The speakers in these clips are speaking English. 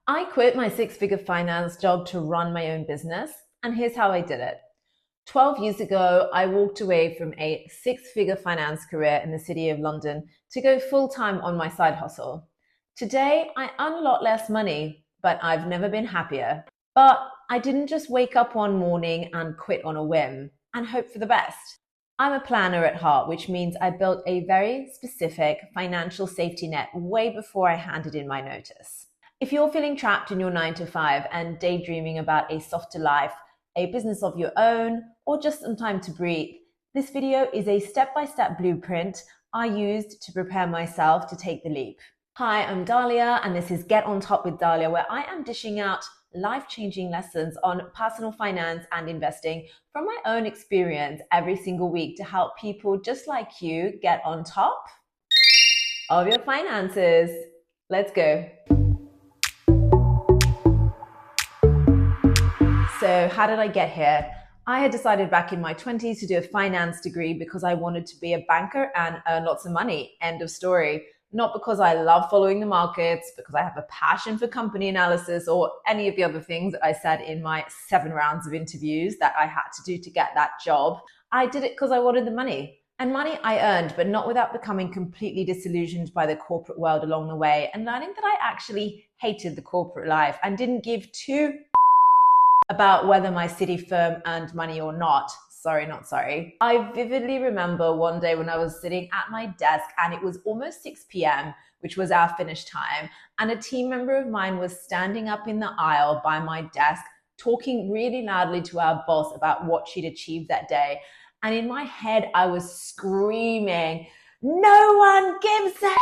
I quit my six-figure finance job to run my own business, and here's how I did it. 12 years ago, I walked away from a six-figure finance career in the city of London to go full-time on my side hustle. Today, I earn a lot less money, but I've never been happier. But I didn't just wake up one morning and quit on a whim and hope for the best. I'm a planner at heart, which means I built a very specific financial safety net way before I handed in my notice. If you're feeling trapped in your 9 to 5 and daydreaming about a softer life, a business of your own, or just some time to breathe, this video is a step-by-step blueprint I used to prepare myself to take the leap. Hi, I'm Dahlia, and this is Get on Top with Dahlia, where I am dishing out life-changing lessons on personal finance and investing from my own experience every single week to help people just like you get on top of your finances. Let's go. So how did I get here? I had decided back in my 20s to do a finance degree because I wanted to be a banker and earn lots of money. End of story. Not because I love following the markets, because I have a passion for company analysis or any of the other things that I said in my 7 rounds of interviews that I had to do to get that job. I did it because I wanted the money. And money I earned, but not without becoming completely disillusioned by the corporate world along the way and learning that I actually hated the corporate life and didn't give two about whether my city firm earned money or not. Sorry, not sorry. I vividly remember one day when I was sitting at my desk and it was almost 6 p.m., which was our finish time, and a team member of mine was standing up in the aisle by my desk talking really loudly to our boss about what she'd achieved that day. And in my head, I was screaming, "No one gives a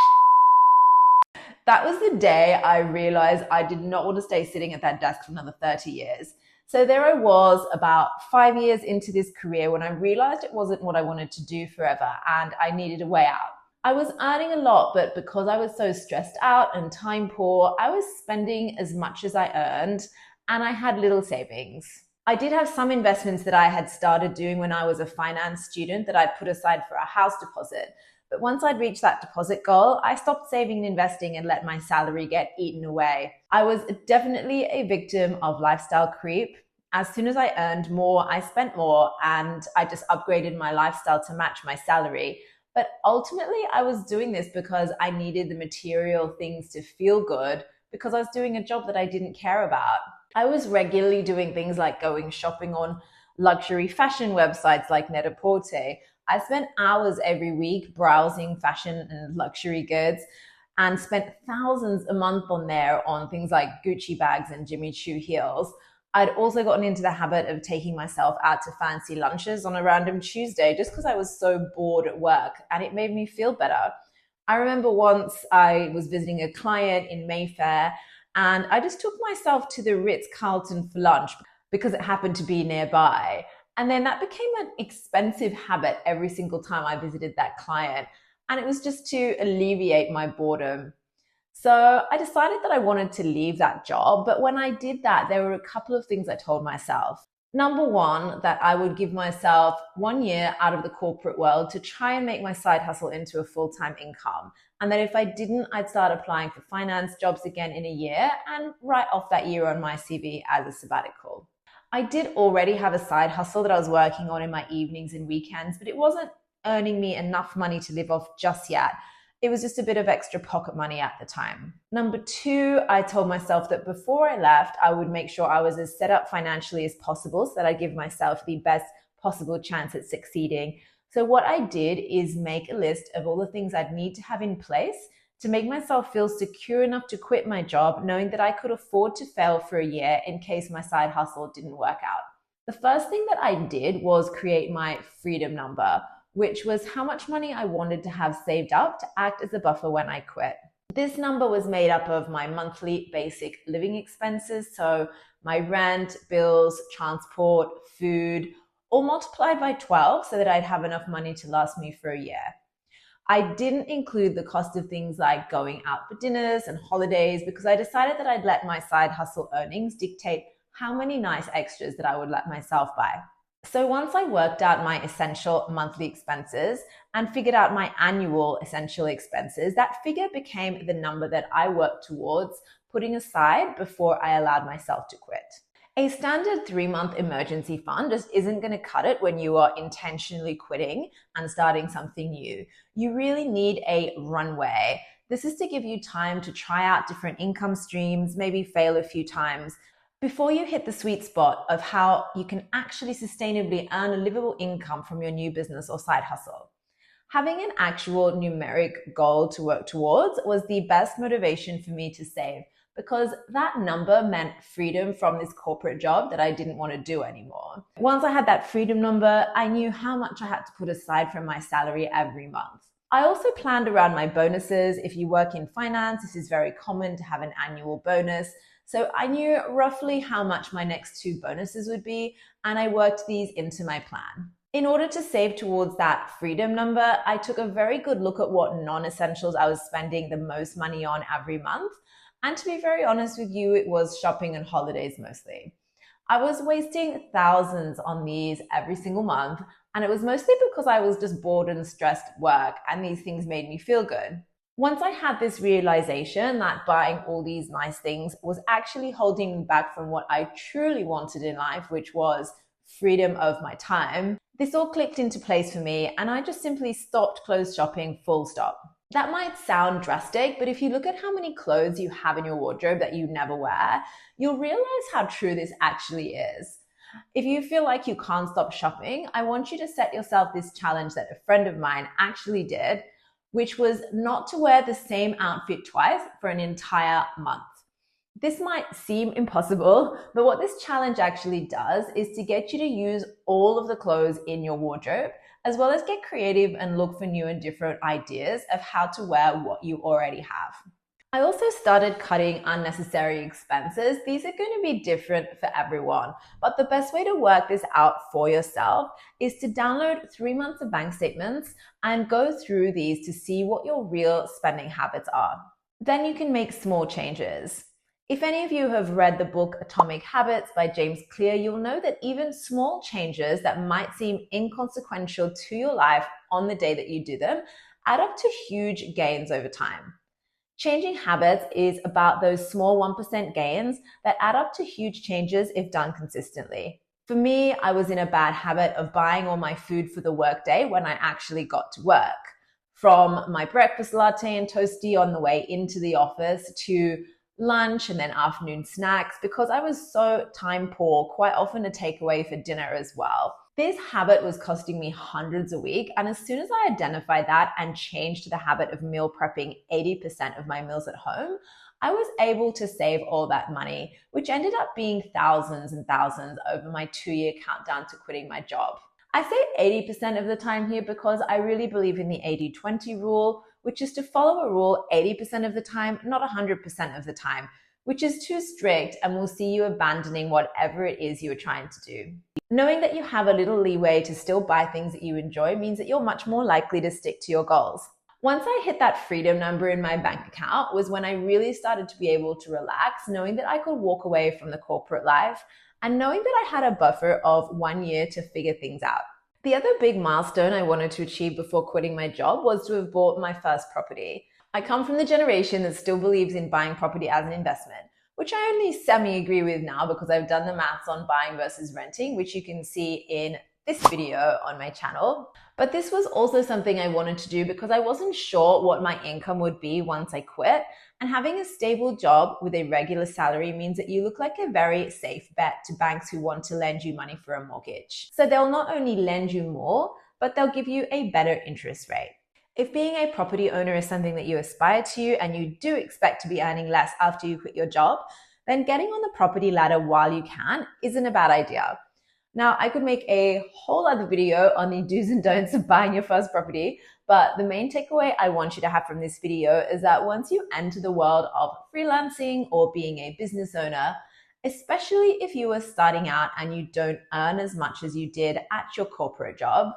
That was the day I realized I did not want to stay sitting at that desk for another 30 years. So there I was about 5 years into this career when I realized it wasn't what I wanted to do forever and I needed a way out. I was earning a lot, but because I was so stressed out and time poor, I was spending as much as I earned and I had little savings. I did have some investments that I had started doing when I was a finance student that I'd put aside for a house deposit. But once I'd reached that deposit goal, I stopped saving and investing and let my salary get eaten away. I was definitely a victim of lifestyle creep. As soon as I earned more, I spent more, and I just upgraded my lifestyle to match my salary. But ultimately, I was doing this because I needed the material things to feel good because I was doing a job that I didn't care about. I was regularly doing things like going shopping on luxury fashion websites like Net-a-Porter. I spent hours every week browsing fashion and luxury goods and spent thousands a month on there on things like Gucci bags and Jimmy Choo heels. I'd also gotten into the habit of taking myself out to fancy lunches on a random Tuesday just because I was so bored at work and it made me feel better. I remember once I was visiting a client in Mayfair and I just took myself to the Ritz-Carlton for lunch because it happened to be nearby. And then that became an expensive habit every single time I visited that client. And it was just to alleviate my boredom. So I decided that I wanted to leave that job. But when I did that, there were a couple of things I told myself. Number one, that I would give myself 1 year out of the corporate world to try and make my side hustle into a full-time income. And that if I didn't, I'd start applying for finance jobs again in a year and write off that year on my CV as a sabbatical. I did already have a side hustle that I was working on in my evenings and weekends, but it wasn't earning me enough money to live off just yet. It was just a bit of extra pocket money at the time. Number two, I told myself that before I left, I would make sure I was as set up financially as possible so that I give myself the best possible chance at succeeding. So what I did is make a list of all the things I'd need to have in place to make myself feel secure enough to quit my job, knowing that I could afford to fail for a year in case my side hustle didn't work out. The first thing that I did was create my freedom number, which was how much money I wanted to have saved up to act as a buffer when I quit. This number was made up of my monthly basic living expenses, so my rent, bills, transport, food, all multiplied by 12 so that I'd have enough money to last me for a year. I didn't include the cost of things like going out for dinners and holidays because I decided that I'd let my side hustle earnings dictate how many nice extras that I would let myself buy. So once I worked out my essential monthly expenses and figured out my annual essential expenses, that figure became the number that I worked towards putting aside before I allowed myself to quit. A standard 3-month emergency fund just isn't going to cut it when you are intentionally quitting and starting something new. You really need a runway. This is to give you time to try out different income streams, maybe fail a few times, before you hit the sweet spot of how you can actually sustainably earn a livable income from your new business or side hustle. Having an actual numeric goal to work towards was the best motivation for me to save, because that number meant freedom from this corporate job that I didn't want to do anymore. Once I had that freedom number, I knew how much I had to put aside from my salary every month. I also planned around my bonuses. If you work in finance, this is very common to have an annual bonus. So I knew roughly how much my next 2 bonuses would be, and I worked these into my plan. In order to save towards that freedom number, I took a very good look at what non-essentials I was spending the most money on every month. And to be very honest with you, it was shopping and holidays mostly. I was wasting thousands on these every single month, and it was mostly because I was just bored and stressed at work, and these things made me feel good. Once I had this realization that buying all these nice things was actually holding me back from what I truly wanted in life, which was freedom of my time, this all clicked into place for me, and I just simply stopped clothes shopping full stop. That might sound drastic, but if you look at how many clothes you have in your wardrobe that you never wear, you'll realize how true this actually is. If you feel like you can't stop shopping, I want you to set yourself this challenge that a friend of mine actually did, which was not to wear the same outfit twice for an entire month. This might seem impossible, but what this challenge actually does is to get you to use all of the clothes in your wardrobe, as well as get creative and look for new and different ideas of how to wear what you already have. I also started cutting unnecessary expenses. These are going to be different for everyone, but the best way to work this out for yourself is to download 3 months of bank statements and go through these to see what your real spending habits are. Then you can make small changes. If any of you have read the book Atomic Habits by James Clear, you'll know that even small changes that might seem inconsequential to your life on the day that you do them add up to huge gains over time. Changing habits is about those small 1% gains that add up to huge changes if done consistently. For me, I was in a bad habit of buying all my food for the workday when I actually got to work. From my breakfast latte and toasty on the way into the office to lunch and then afternoon snacks, because I was so time poor, quite often a takeaway for dinner as well. This habit was costing me hundreds a week, and as soon as I identified that and changed the habit of meal prepping 80% of my meals at home, I was able to save all that money, which ended up being thousands and thousands over my 2-year countdown to quitting my job. I say 80% of the time here because I really believe in the 80-20 rule, which is to follow a rule 80% of the time, not 100% of the time, which is too strict and will see you abandoning whatever it is you are trying to do. Knowing that you have a little leeway to still buy things that you enjoy means that you're much more likely to stick to your goals. Once I hit that freedom number in my bank account was when I really started to be able to relax, knowing that I could walk away from the corporate life and knowing that I had a buffer of 1 year to figure things out. The other big milestone I wanted to achieve before quitting my job was to have bought my first property. I come from the generation that still believes in buying property as an investment, which I only semi-agree with now because I've done the maths on buying versus renting, which you can see in this video on my channel. But this was also something I wanted to do because I wasn't sure what my income would be once I quit. And having a stable job with a regular salary means that you look like a very safe bet to banks who want to lend you money for a mortgage. So they'll not only lend you more, but they'll give you a better interest rate. If being a property owner is something that you aspire to and you do expect to be earning less after you quit your job, then getting on the property ladder while you can isn't a bad idea. Now, I could make a whole other video on the do's and don'ts of buying your first property, but the main takeaway I want you to have from this video is that once you enter the world of freelancing or being a business owner, especially if you are starting out and you don't earn as much as you did at your corporate job,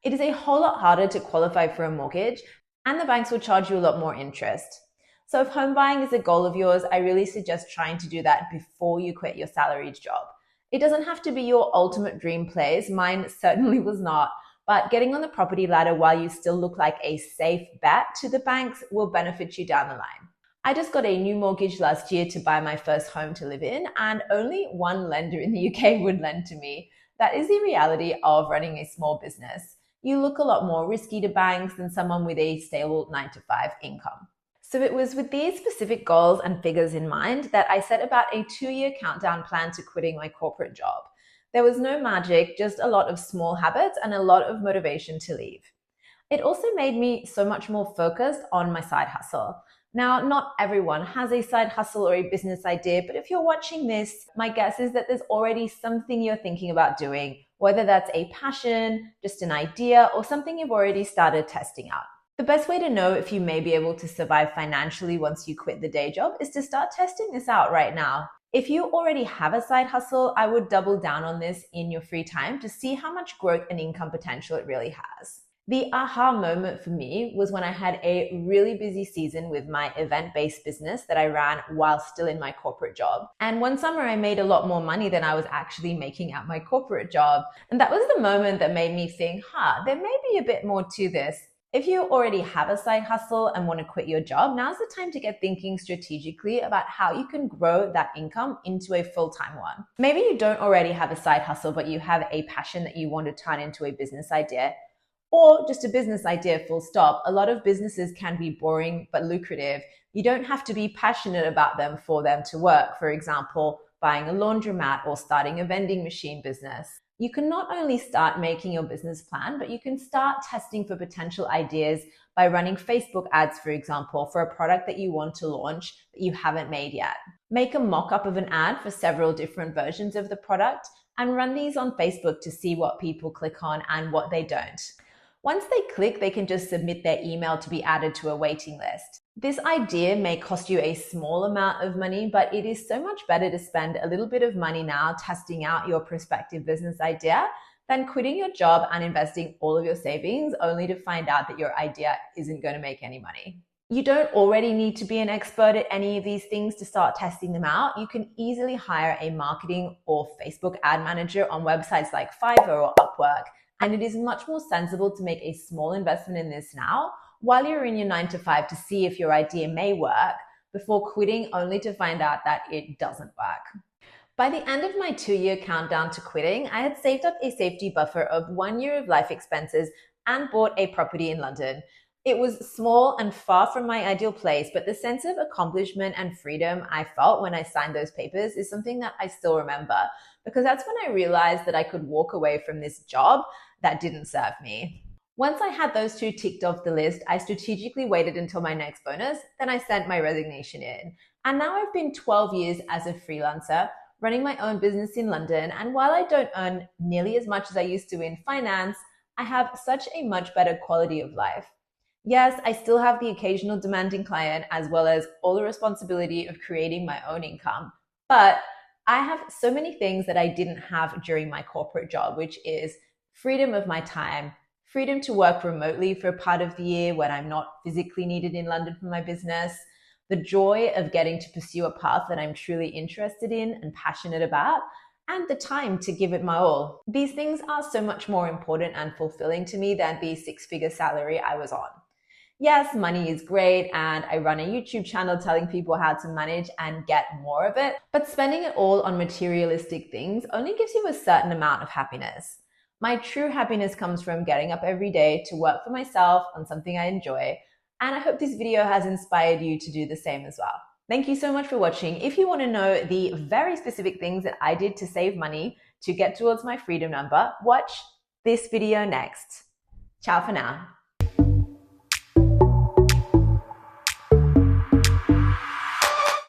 it is a whole lot harder to qualify for a mortgage, and the banks will charge you a lot more interest. So if home buying is a goal of yours, I really suggest trying to do that before you quit your salaried job. It doesn't have to be your ultimate dream place. Mine certainly was not. But getting on the property ladder while you still look like a safe bet to the banks will benefit you down the line. I just got a new mortgage last year to buy my first home to live in, and only one lender in the UK would lend to me. That is the reality of running a small business. You look a lot more risky to banks than someone with a stable 9 to 5 income. So it was with these specific goals and figures in mind that I set about a 2-year countdown plan to quitting my corporate job. There was no magic, just a lot of small habits and a lot of motivation to leave. It also made me so much more focused on my side hustle. Now, not everyone has a side hustle or a business idea, but if you're watching this, my guess is that there's already something you're thinking about doing, whether that's a passion, just an idea, or something you've already started testing out. The best way to know if you may be able to survive financially once you quit the day job is to start testing this out right now. If you already have a side hustle, I would double down on this in your free time to see how much growth and income potential it really has. The aha moment for me was when I had a really busy season with my event-based business that I ran while still in my corporate job. And one summer I made a lot more money than I was actually making at my corporate job. And that was the moment that made me think, there may be a bit more to this. If you already have a side hustle and want to quit your job, now's the time to get thinking strategically about how you can grow that income into a full-time one. Maybe you don't already have a side hustle, but you have a passion that you want to turn into a business idea. Or just a business idea, full stop. A lot of businesses can be boring but lucrative. You don't have to be passionate about them for them to work. For example, buying a laundromat or starting a vending machine business. You can not only start making your business plan, but you can start testing for potential ideas by running Facebook ads, for example, for a product that you want to launch that you haven't made yet. Make a mock-up of an ad for several different versions of the product and run these on Facebook to see what people click on and what they don't. Once they click, they can just submit their email to be added to a waiting list. This idea may cost you a small amount of money, but it is so much better to spend a little bit of money now testing out your prospective business idea than quitting your job and investing all of your savings only to find out that your idea isn't going to make any money. You don't already need to be an expert at any of these things to start testing them out. You can easily hire a marketing or Facebook ad manager on websites like Fiverr or Upwork. And it is much more sensible to make a small investment in this now while you're in your 9 to 5 to see if your idea may work before quitting only to find out that it doesn't work. By the end of my 2-year countdown to quitting, I had saved up a safety buffer of 1 year of life expenses and bought a property in London. It was small and far from my ideal place, but the sense of accomplishment and freedom I felt when I signed those papers is something that I still remember, because that's when I realized that I could walk away from this job that didn't serve me. Once I had those two ticked off the list, I strategically waited until my next bonus, then I sent my resignation in. And now I've been 12 years as a freelancer, running my own business in London, and while I don't earn nearly as much as I used to in finance, I have such a much better quality of life. Yes, I still have the occasional demanding client as well as all the responsibility of creating my own income, but I have so many things that I didn't have during my corporate job, which is freedom of my time, freedom to work remotely for a part of the year when I'm not physically needed in London for my business, the joy of getting to pursue a path that I'm truly interested in and passionate about, and the time to give it my all. These things are so much more important and fulfilling to me than the 6-figure salary I was on. Yes, money is great, and I run a YouTube channel telling people how to manage and get more of it, but spending it all on materialistic things only gives you a certain amount of happiness. My true happiness comes from getting up every day to work for myself on something I enjoy, and I hope this video has inspired you to do the same as well. Thank you so much for watching. If you want to know the very specific things that I did to save money to get towards my freedom number, watch this video next. Ciao for now.